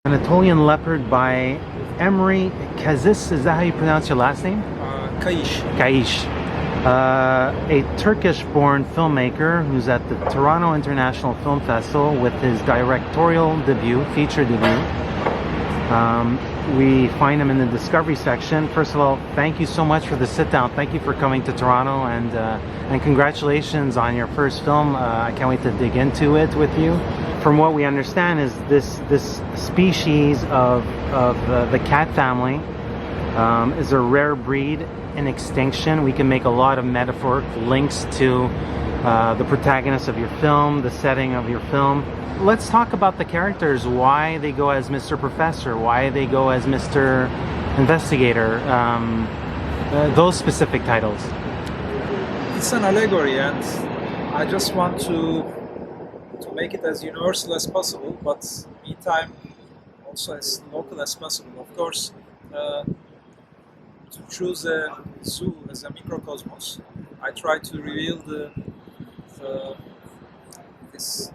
Anatolian Leopard by Emre Kayiş. Is that how you pronounce your last name? Kayiş. Kayiş. A Turkish-born filmmaker who's at the Toronto International Film Festival with his directorial debut, feature debut. We find him in the Discovery section. First of all, thank you so much for the sit-down. Thank you for coming to Toronto, and congratulations on your first film. I can't wait to dig into it with you. From what we understand, is this species of the cat family is a rare breed in extinction. We can make a lot of metaphoric links to the protagonist of your film, the setting of your film. Let's talk about the characters, why they go as Mr. Professor, why they go as Mr. Investigator, those specific titles. It's an allegory, and I just want to make it as universal as possible, but meantime also as local as possible. Of course, to choose a zoo as a microcosmos, I try to reveal this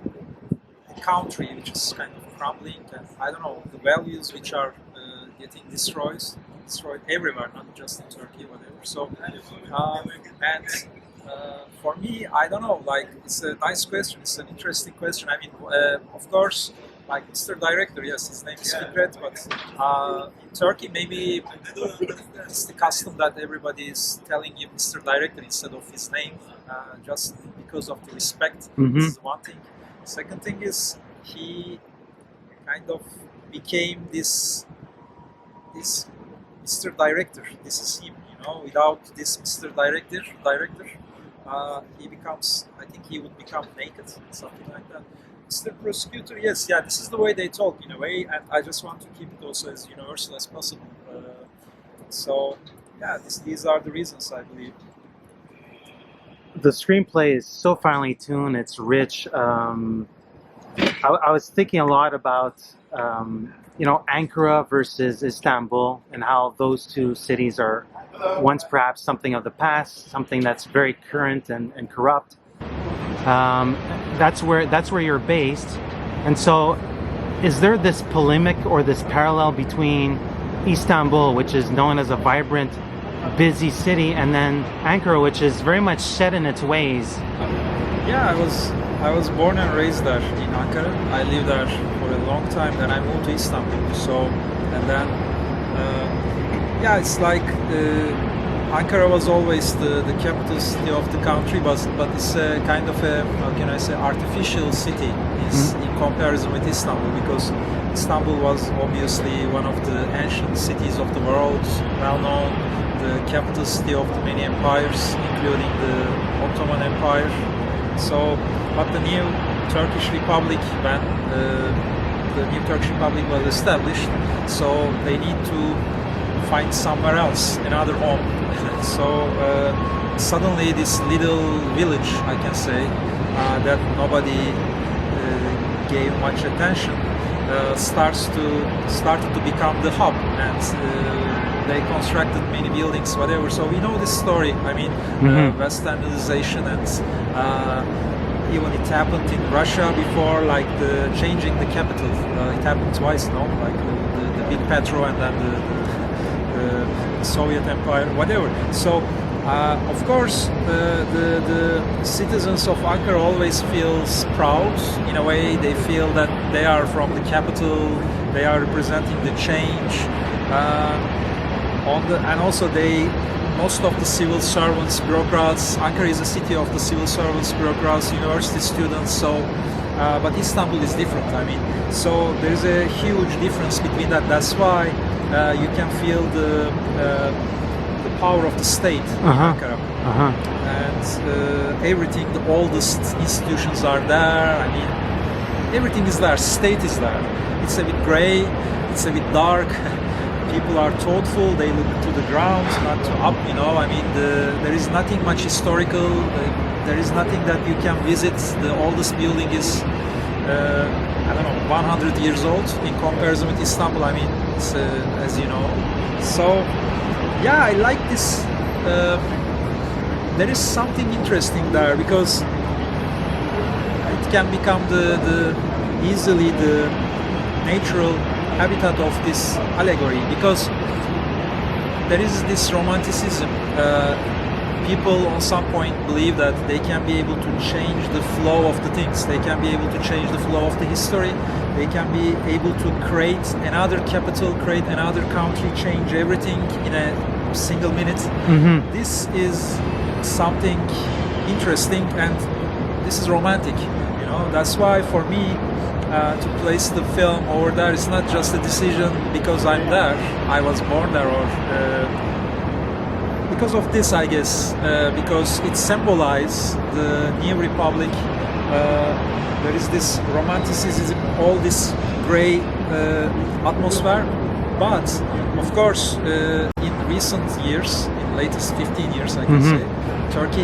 country which is kind of crumbling, and I don't know, the values which are getting destroyed everywhere, not just in Turkey, whatever. So, and for me, I don't know, like, it's a nice question, it's an interesting question. I mean, of course, like Mr. Director, yes, his name is Fikret, but in Turkey, maybe it's the custom that everybody is telling him Mr. Director instead of his name, just because of the respect. This is one thing. Second thing is, he kind of became this Mr. Director. This is him, you know. Without this Mr. Director, he becomes, I think he would become naked, something like that. Mr. Prosecutor, yes, yeah, this is the way they talk in a way, and I just want to keep it also as universal as possible. So, yeah, these are the reasons, I believe. The screenplay is so finely tuned, it's rich. I was thinking a lot about, you know, Ankara versus Istanbul, and how those two cities are once perhaps something of the past, something that's very current and corrupt. That's where you're based. And so, is there this polemic or this parallel between Istanbul, which is known as a vibrant, busy city, and then Ankara, which is very much set in its ways? Yeah, I was born and raised there in Ankara. I lived there for a long time. Then I moved to Istanbul. So, and then yeah, it's like Ankara was always the capital city of the country, but it's a kind of a, how can I say, artificial city in comparison with Istanbul, because Istanbul was obviously one of the ancient cities of the world, well known, the capital city of the many empires, including the Ottoman Empire. So, but the new Turkish Republic, when the new Turkish Republic was established, so they need to find somewhere else, another home. So suddenly this little village, I can say, that nobody gave much attention, started to become the hub, and they constructed many buildings, whatever. So we know this story. I mean, westernization, and even it happened in Russia before, like changing the capital. It happened twice, no? Like the big Petro, and then the Soviet Empire, whatever. So, of course, the citizens of Ankara always feels proud. In a way, they feel that they are from the capital, they are representing the change. And also most of the civil servants, bureaucrats, Ankara is a city of the civil servants, bureaucrats, university students, so, but Istanbul is different, I mean. So there's a huge difference between that. That's why you can feel the power of the state in Ankara. And everything, the oldest institutions are there, I mean, everything is there, state is there. It's a bit grey, it's a bit dark. People are thoughtful, they look to the ground, not to up, you know. I mean, there is nothing much historical, there is nothing that you can visit. The oldest building is, I don't know, 100 years old in comparison with Istanbul. I mean, it's, as you know. So, yeah, I like this. There is something interesting there, because it can become easily the natural habitat of this allegory, because there is this romanticism. People on some point believe that they can be able to change the flow of the things. They can be able to change the flow of the history. They can be able to create another capital, create another country, change everything in a single minute. This is something interesting, and this is romantic. You know, that's why for me to place the film over there is not just a decision because I'm there. I was born there, or because of this, I guess, because it symbolizes the new republic. There is this romanticism, all this gray atmosphere. But of course, in recent years, in latest 15 years, I can say, Turkey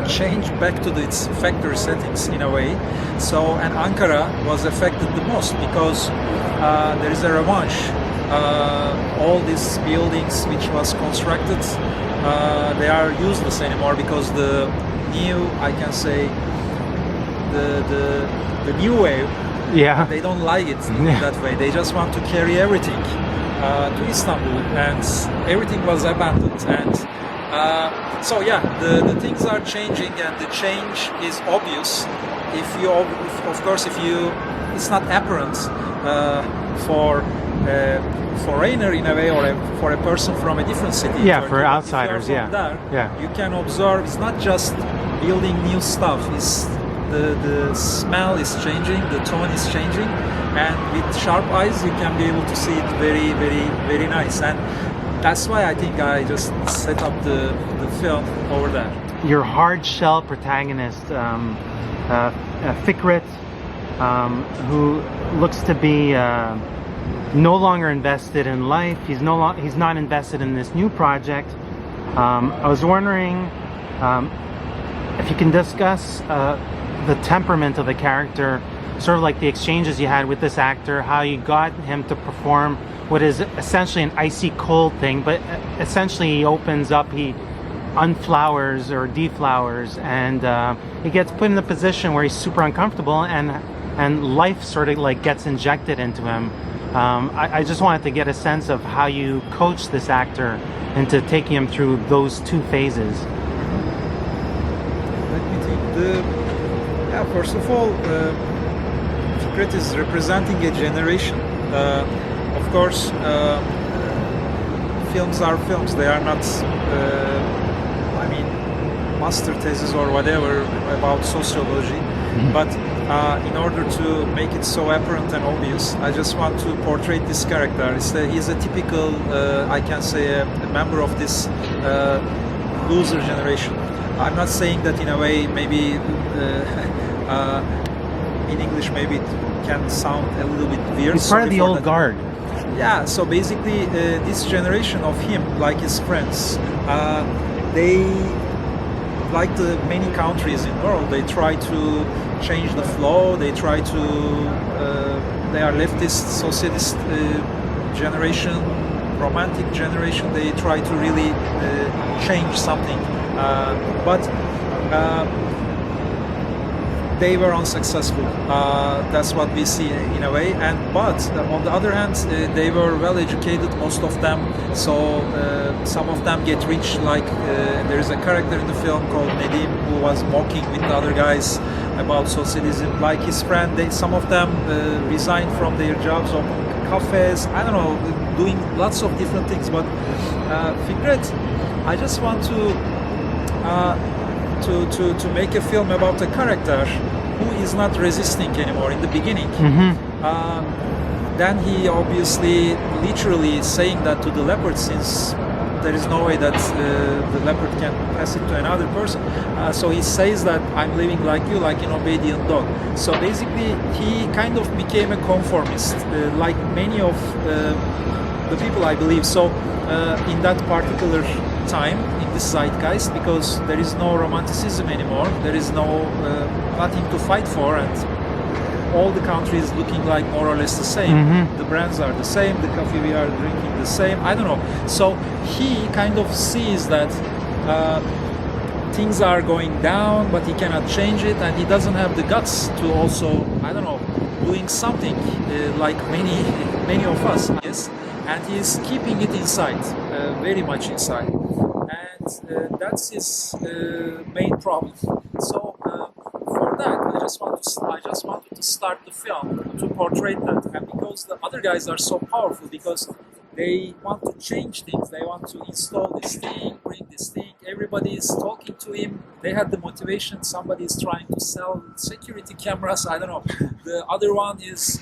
changed back to its factory settings in a way. So, and Ankara was affected the most because there is a revanche. All these buildings which was constructed, they are useless anymore because the new, I can say, the new wave, they don't like it that way. They just want to carry everything to Istanbul, and everything was abandoned. And so yeah, the things are changing, and the change is obvious. If you, of course, if you, it's not apparent for a foreigner in a way, or for a person from a different city. Yeah, for outsiders. There, you can observe. It's not just building new stuff. It's the smell is changing, the tone is changing, and with sharp eyes you can be able to see it very, very, very nice. And that's why I think I just set up the film over there. Your hard shell protagonist, Fikret, who looks to be no longer invested in life. He's not invested in this new project. I was wondering if you can discuss the temperament of the character, sort of like the exchanges you had with this actor, how you got him to perform what is essentially an icy cold thing, but essentially he opens up, he unflowers or deflowers, and he gets put in a position where he's super uncomfortable, and life sort of like gets injected into him. I just wanted to get a sense of how you coach this actor into taking him through those two phases. Let me think. First of all, Fikret is representing a generation. Of course, films are films. They are not, I mean, master theses or whatever about sociology. But in order to make it so apparent and obvious, I just want to portray this character. He's a typical, I can say, a member of this loser generation. I'm not saying that in a way, maybe in English maybe it can sound a little bit weird. He's part of the old guard. Yeah, so basically this generation of him, like his friends, they, like the many countries in the world, they try to change the flow, they try to, they are leftist, socialist generation, romantic generation, they try to really change something. But they were unsuccessful. That's what we see in a way. But on the other hand, they were well educated, most of them. So some of them get rich. Like there is a character in the film called Nedim who was mocking with the other guys about socialism. Like his friend, some of them resigned from their jobs, opened cafes. I don't know, doing lots of different things. But Fikret, I just want to make a film about a character who is not resisting anymore in the beginning. Then he obviously literally saying that to the leopard, since there is no way that the leopard can pass it to another person. So he says that I'm living like you, like an obedient dog. So basically he kind of became a conformist, like many of the people, I believe. So in that particular time, in this zeitgeist, because there is no romanticism anymore, there is no nothing to fight for, and all the countries looking like more or less the same. The brands are the same, the coffee we are drinking the same, I don't know. So he kind of sees that things are going down, but he cannot change it, and he doesn't have the guts to also, I don't know, doing something like many many of us, yes, and he's keeping it inside, very much inside, and that's his main problem. So for that, I just wanted to start the film to portray that, and because the other guys are so powerful, because they want to change things, they want to install this thing, bring this thing, everybody is talking to him, they had the motivation, somebody is trying to sell security cameras, I don't know. The other one is,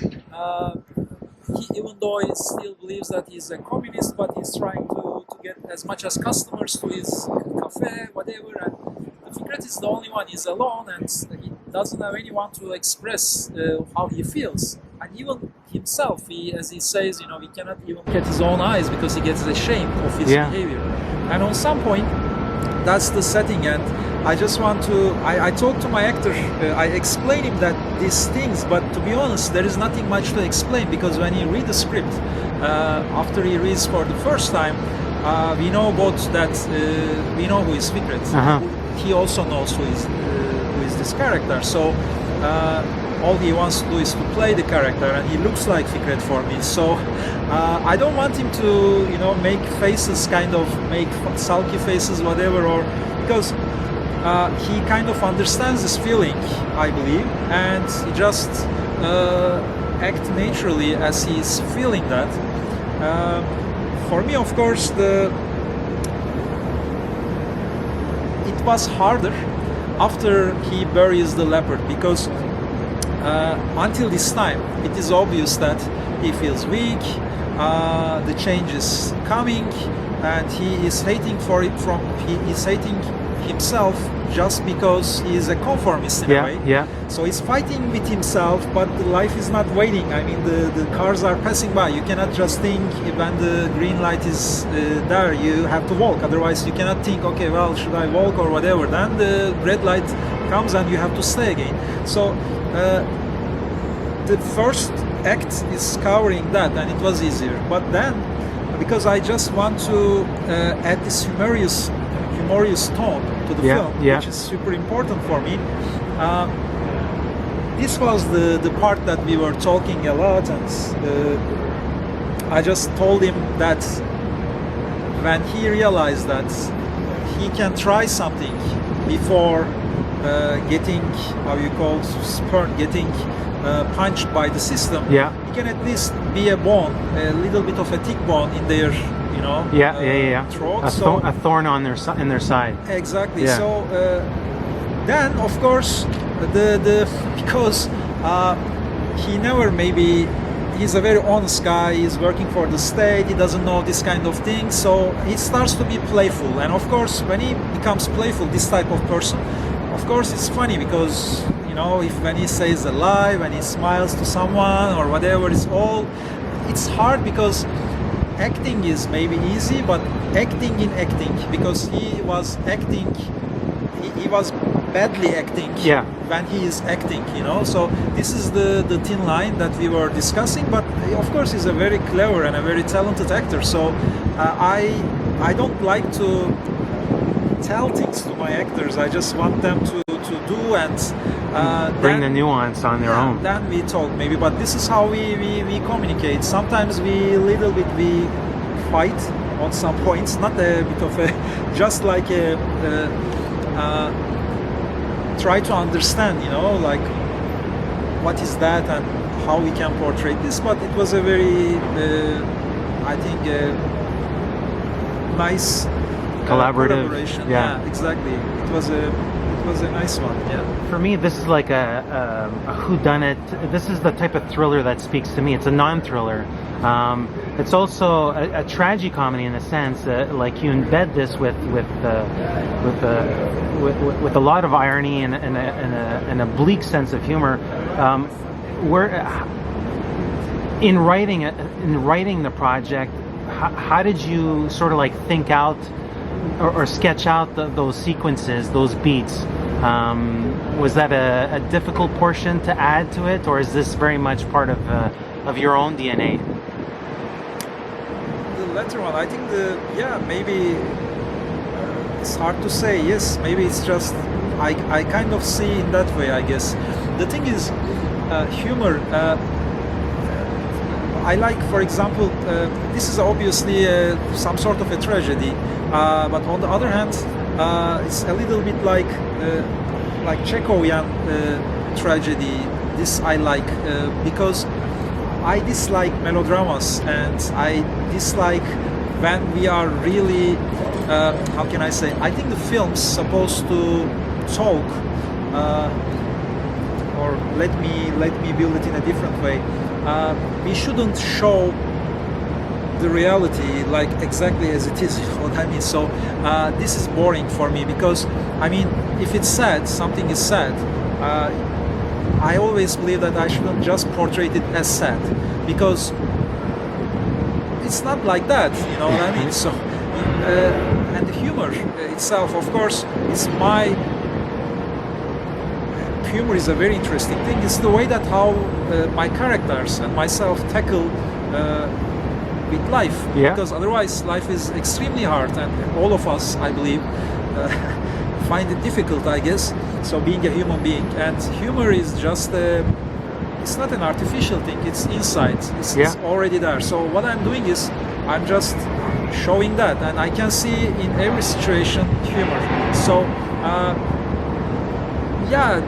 even though he still believes that he's a communist, but he's trying to get as much as customers to his cafe, whatever, and the Fikret is the only one, he's alone, and he doesn't have anyone to express how he feels. And even himself, as he says, he cannot even look at his own eyes because he gets ashamed of his behavior. And on some point, that's the setting, and I just want to, I talk to my actor, I explain him that these things, but to be honest, there is nothing much to explain, because when he read the script, after he reads for the first time, we know both that, we know who is Fikret. He also knows who is this character, so all he wants to do is to play the character, and he looks like Fikret for me. So I don't want him to, make faces, make sulky faces, whatever, or because he kind of understands this feeling, I believe, and he just act naturally as he's feeling that. For me, of course, it was harder after he buries the leopard, because until this time, it is obvious that he feels weak, the change is coming, and he is hating himself just because he is a conformist in a way. Yeah. So he's fighting with himself, but the life is not waiting. I mean, the cars are passing by. You cannot just think when the green light is there, you have to walk. Otherwise, you cannot think, okay, well, should I walk or whatever. Then the red light comes and you have to stay again. So the first act is covering that, and it was easier. But then, because I just want to add this humorous tone to the film, which is super important for me. This was the part that we were talking a lot, and I just told him that when he realized that he can try something before getting, punched by the system, he can at least be a little bit of a thick bone in their throat. A thorn on in their side. Exactly. So then, of course, because he never he's a very honest guy. He's working for the state. He doesn't know this kind of thing. So he starts to be playful. And of course, when he becomes playful, this type of person, of course, it's funny because when he says a lie, when he smiles to someone or whatever, it's hard because acting is maybe easy, but acting, because he was badly acting when he is acting, so this is the thin line that we were discussing. But of course he's a very clever and a very talented actor, so I don't like to tell things to my actors. I just want them to do and bring the nuance on their own. Then we talk maybe, but this is how we communicate. Sometimes we fight on some points, not a bit of just like try to understand, like what is that and how we can portray this. But it was a very, I think, nice collaboration. Yeah, exactly. It was a nice one. Yeah. For me, this is like a whodunit. This is the type of thriller that speaks to me. It's a non-thriller. It's also a tragicomedy in a sense. Like you embed this with a lot of irony and a bleak sense of humor. In writing the project, how did you sort of like think out or sketch out those sequences, those beats? Was that a difficult portion to add to it, or is this very much part of your own DNA? The latter one, I think maybe it's hard to say. Yes, maybe it's just I kind of see in that way, I guess. The thing is, humor. I like, for example, this is obviously some sort of a tragedy, but on the other hand, it's a little bit like Chekhovian tragedy. This I like because I dislike melodramas, and I dislike when we are really, how can I say? I think the film's supposed to talk, or let me build it in a different way. We shouldn't show the reality like exactly as it is. You know what I mean? So this is boring for me because I mean, if it's sad, something is sad. I always believe that I shouldn't just portray it as sad because it's not like that. You know what I mean? So and the humor itself, of course, is my. Humor is a very interesting thing. It's the way that how my characters and myself tackle with life. Yeah. Because otherwise, life is extremely hard, and all of us, I believe, find it difficult, I guess. So being a human being, and humor is just it's not an artificial thing. It's inside. It's already there. So what I'm doing is I'm just showing that, and I can see in every situation humor. So. Yeah,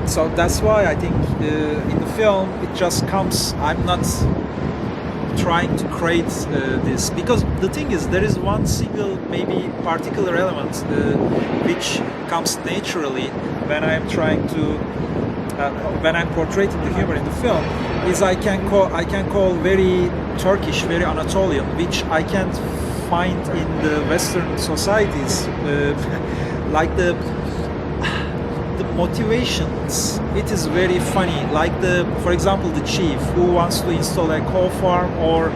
so that's why I think in the film it just comes. I'm not trying to create this because the thing is there is one single maybe particular element which comes naturally when I'm trying to when I'm portraying the humor in the film is I can call very Turkish, very Anatolian, which I can't find in the Western societies, like the motivations. It is very funny, like for example, the chief who wants to install a coal farm, or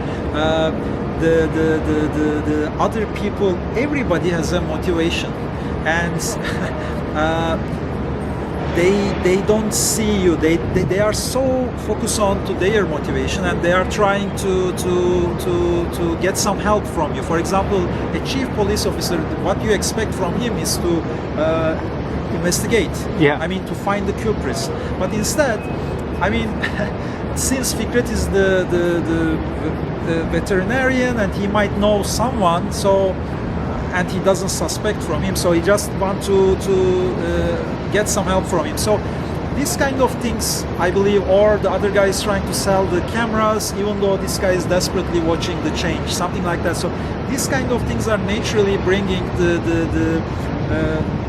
the other people. Everybody has a motivation, and they don't see you. They are so focused on to their motivation, and they are trying to get some help from you. For example, a chief police officer, what you expect from him is to investigate. Yeah. I mean, to find the culprits. But instead, I mean, since Fikret is the veterinarian and he might know someone, so and he doesn't suspect from him, so he just want to get some help from him. So these kind of things, I believe, or the other guy is trying to sell the cameras, even though this guy is desperately watching the change, something like that. So these kind of things are naturally bringing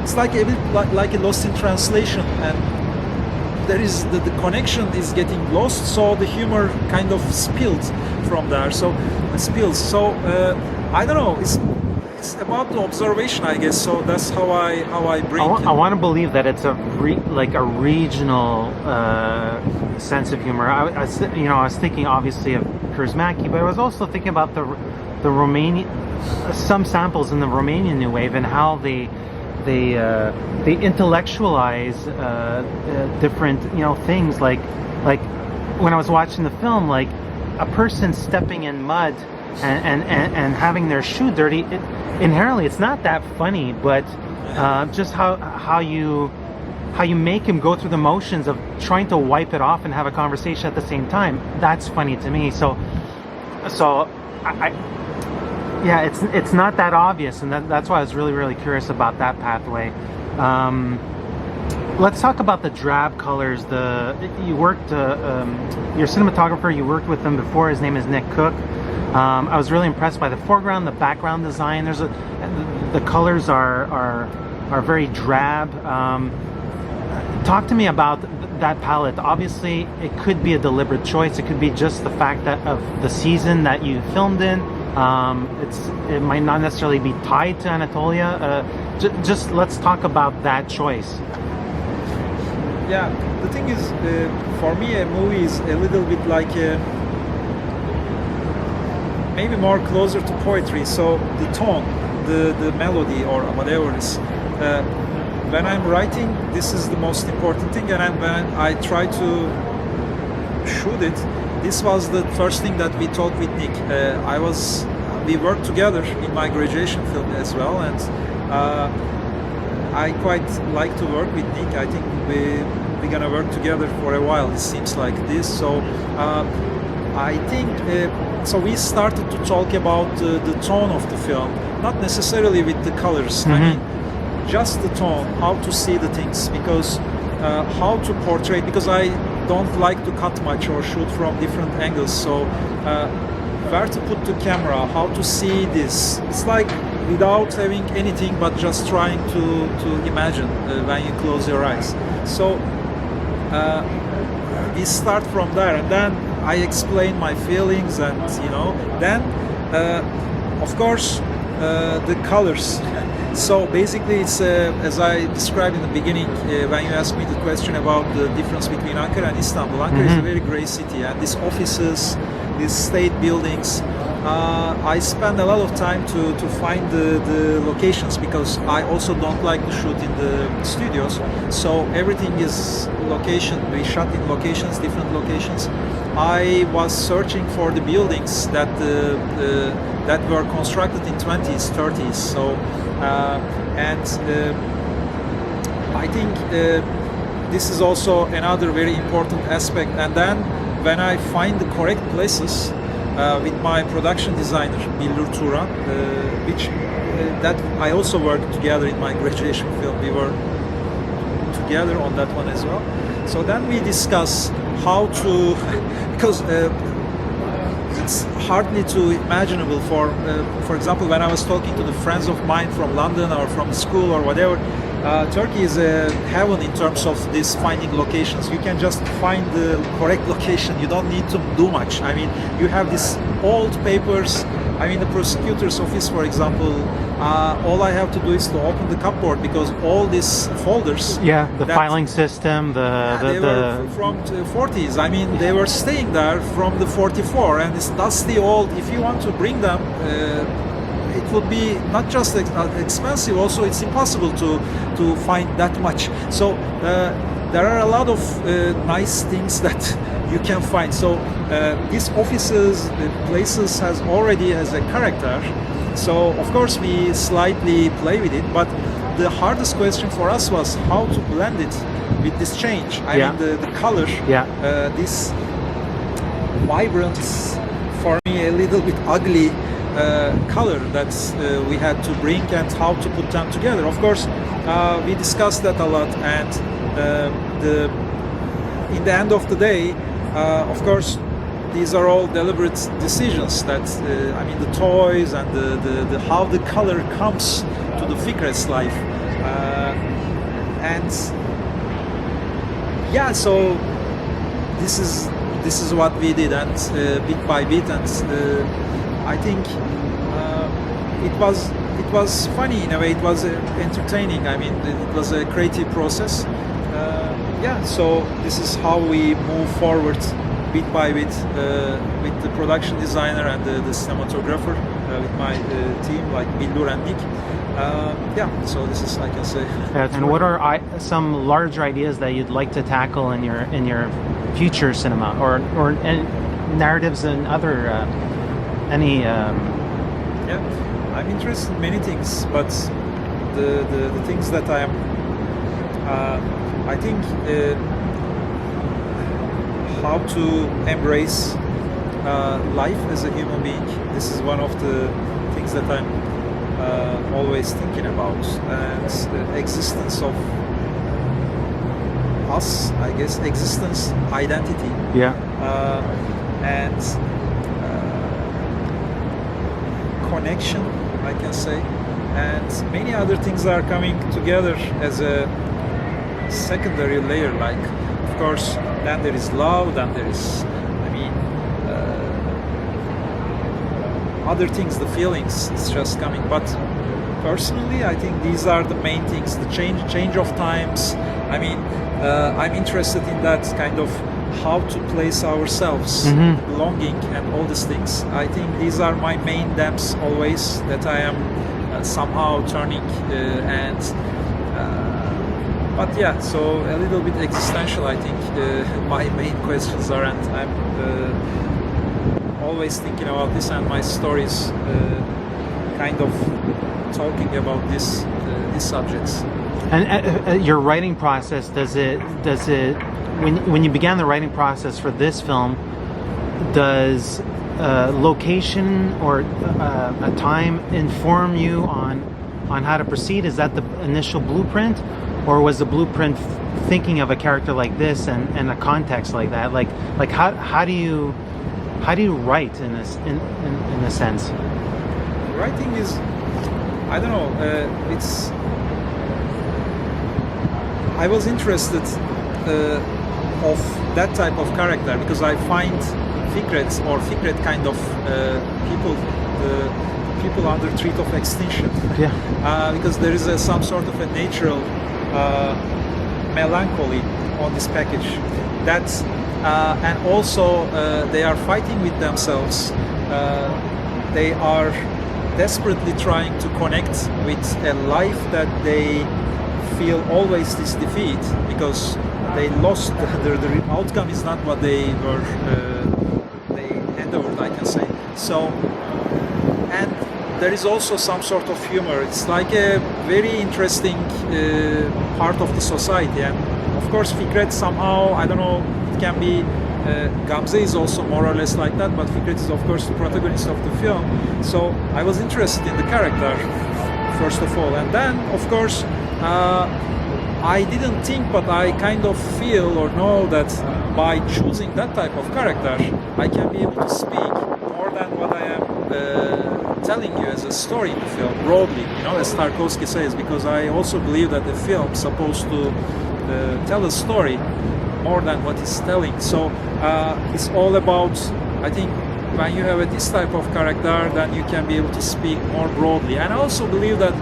it's like a bit like a lost in translation, and there is the connection is getting lost. So the humor kind of spilled from there. So I don't know. It's about the observation, I guess. So that's how I bring. I want to believe that it's a regional sense of humor. I was thinking obviously of Kurzmaki, but I was also thinking about the Romanian, some samples in the Romanian New Wave, and how they intellectualize different things like when I was watching the film, like a person stepping in mud and having their shoe dirty. Inherently, it's not that funny, but just how you make him go through the motions of trying to wipe it off and have a conversation at the same time. That's funny to me. So yeah, it's not that obvious, and that's why I was really curious about that pathway. Let's talk about the drab colors. You worked your cinematographer. You worked with him before. His name is Nick Cooke. I was really impressed by the foreground, the background design. The colors are very drab. Talk to me about that palette. Obviously, it could be a deliberate choice. It could be just the fact that of the season that you filmed in. It might not necessarily be tied to Anatolia. Just let's talk about that choice. Yeah, the thing is, for me, a movie is a little bit like maybe more closer to poetry. So the tone, the melody, or whatever it is. When I'm writing, this is the most important thing, and when I try to shoot it, this was the first thing that we talked with Nick. We worked together in my graduation film as well, and I quite like to work with Nick. I think we're gonna work together for a while. It seems like this. So I think so. We started to talk about the tone of the film, not necessarily with the colors. I mean, just the tone, how to see the things, because how to portray. Because I don't like to cut much or shoot from different angles. So where to put the camera, how to see this. It's like without having anything but just trying to imagine when you close your eyes. So we start from there, and then I explain my feelings, and then of course the colors. So basically it's as I described in the beginning when you asked me the question about the difference between Ankara and Istanbul. Ankara is a very great city, and these offices, these state buildings, I spend a lot of time to find the locations, because I also don't like to shoot in the studios. So everything is location. We shot in locations, different locations. I was searching for the buildings that that were constructed in 20s, 30s. So I think this is also another very important aspect. And then when I find the correct places with my production designer Billur Turan, which that I also worked together in my graduation film. We were together on that one as well. So then we discuss how to, because it's hardly to imaginable for example, when I was talking to the friends of mine from London or from school or whatever, Turkey is a heaven in terms of this finding locations. You can just find the correct location. You don't need to do much. I mean, you have these old papers. I mean, the prosecutor's office, for example, all I have to do is to open the cupboard, because all these folders. Yeah, the filing system, they were from the 40s. I mean, they were staying there from the 44, and it's dusty old. If you want to bring them, it would be not just expensive. Also, it's impossible to find that much. So there are a lot of nice things that you can find. So these offices, places has a character. So of course we slightly play with it, but the hardest question for us was how to blend it with this change. I mean the color, this vibrant, for me a little bit ugly color that we had to bring, and how to put them together. Of course we discussed that a lot, and in the end of the day, of course, these are all deliberate decisions. That I mean, the toys and the how the color comes to the Fikret's life, and yeah. So this is what we did, and bit by bit, and I think it was funny in a way. It was entertaining. I mean, it was a creative process. So this is how we move forward bit by bit with the production designer and the cinematographer, with my team like Billur and Nick. So this is, I can say. And what are some larger ideas that you'd like to tackle in your future cinema, or narratives and other any? I'm interested in many things, but the things that I am, I think. How to embrace life as a human being. This is one of the things that I'm always thinking about, and the existence of us, I guess, existence, identity, and connection, I can say, and many other things are coming together as a secondary layer, like, of course, then there is love, then there is, I mean, other things, the feelings, it's just coming. But personally, I think these are the main things, the change of times. I mean, I'm interested in that kind of how to place ourselves, belonging, and all these things. I think these are my main depths always, that I am somehow turning but yeah, so a little bit existential, I think my main questions are, and I'm always thinking about this, and my stories kind of talking about these subjects. And your writing process, does it when you began the writing process for this film, does location or a time inform you on how to proceed? Is that the initial blueprint, or was the blueprint thinking of a character like this and a context like that? Like how do you write in a sense? Writing is, I don't know, I was interested of that type of character because I find Fikret kind of people under threat of extinction. Yeah. Because there is some sort of a natural melancholy on this package. And also they are fighting with themselves. They are desperately trying to connect with a life that they feel always this defeat because they lost. The outcome is not what they endeavored, I can say. So, and there is also some sort of humor. It's like a very interesting part of the society, and of course Fikret somehow, I don't know, it can be Gamze is also more or less like that, but Fikret is of course the protagonist of the film. So I was interested in the character first of all, and then of course I didn't think, but I kind of feel or know that by choosing that type of character I can be able to speak more than what I am telling you as a story in the film, broadly, as Tarkovsky says, because I also believe that the film is supposed to tell a story more than what it's telling. So it's all about, I think, when you have this type of character, then you can be able to speak more broadly. And I also believe that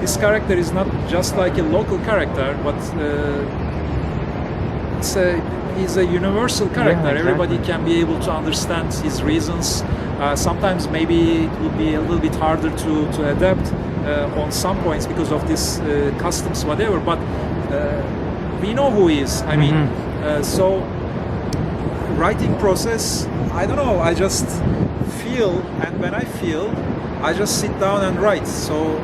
this character is not just like a local character, but he's a universal character. Yeah, exactly. Everybody can be able to understand his reasons. Sometimes maybe it would be a little bit harder to adapt on some points because of this customs, whatever, but we know who he is. I mean, so writing process, I don't know, I just feel, and when I feel, I just sit down and write. So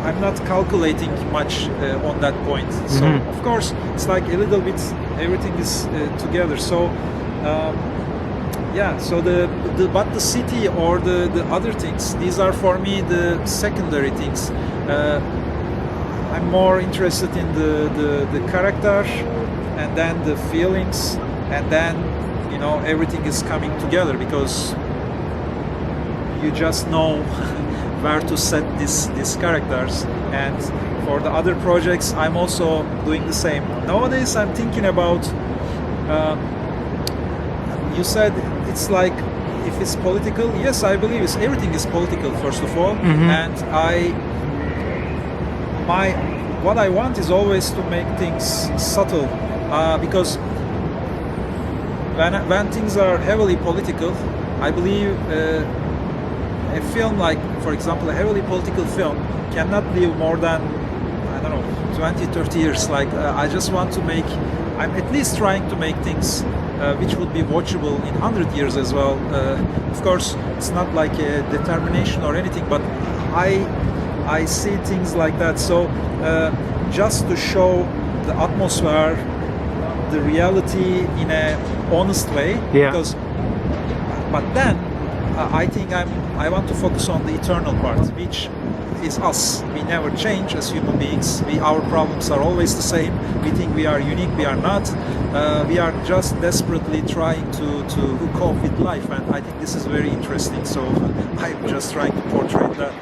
I'm not calculating much on that point. So of course it's like a little bit, everything is together. So yeah, so but the city or the other things, these are for me the secondary things. I'm more interested in the character, and then the feelings, and then everything is coming together because you just know where to set these characters. And for the other projects I'm also doing the same. Nowadays I'm thinking about, you said it's like if it's political, yes, I believe everything is political first of all, and what I want is always to make things subtle, because when things are heavily political, I believe a film like, for example, a heavily political film cannot live more than, I don't know, 20, 30 years. Like I just want to make, I'm at least trying to make things which would be watchable in 100 years as well. Of course, it's not like a determination or anything, but I see things like that. So just to show the atmosphere, the reality in a honest way. Yeah. But then I think I want to focus on the eternal part, which is us. We never change as human beings. Our problems are always the same. We think we are unique. We are not. We are just desperately trying to cope with life, and I think this is very interesting. So I'm just trying to portray that.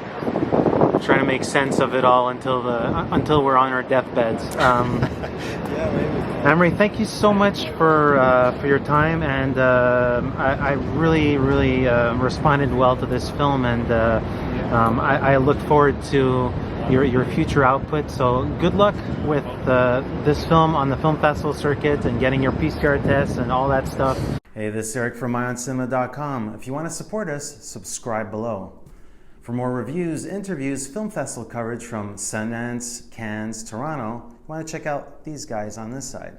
Trying to make sense of it all until we're on our deathbeds. Yeah, maybe. Emre, thank you so much for your time, and I really responded well to this film, and I look forward to your future output. So good luck with this film on the film festival circuit and getting your PCR tests and all that stuff. Hey, this is Eric from IONCINEMA.com. If you want to support us, subscribe below. For more reviews, interviews, film festival coverage from Sundance, Cannes, Toronto, you want to check out these guys on this side.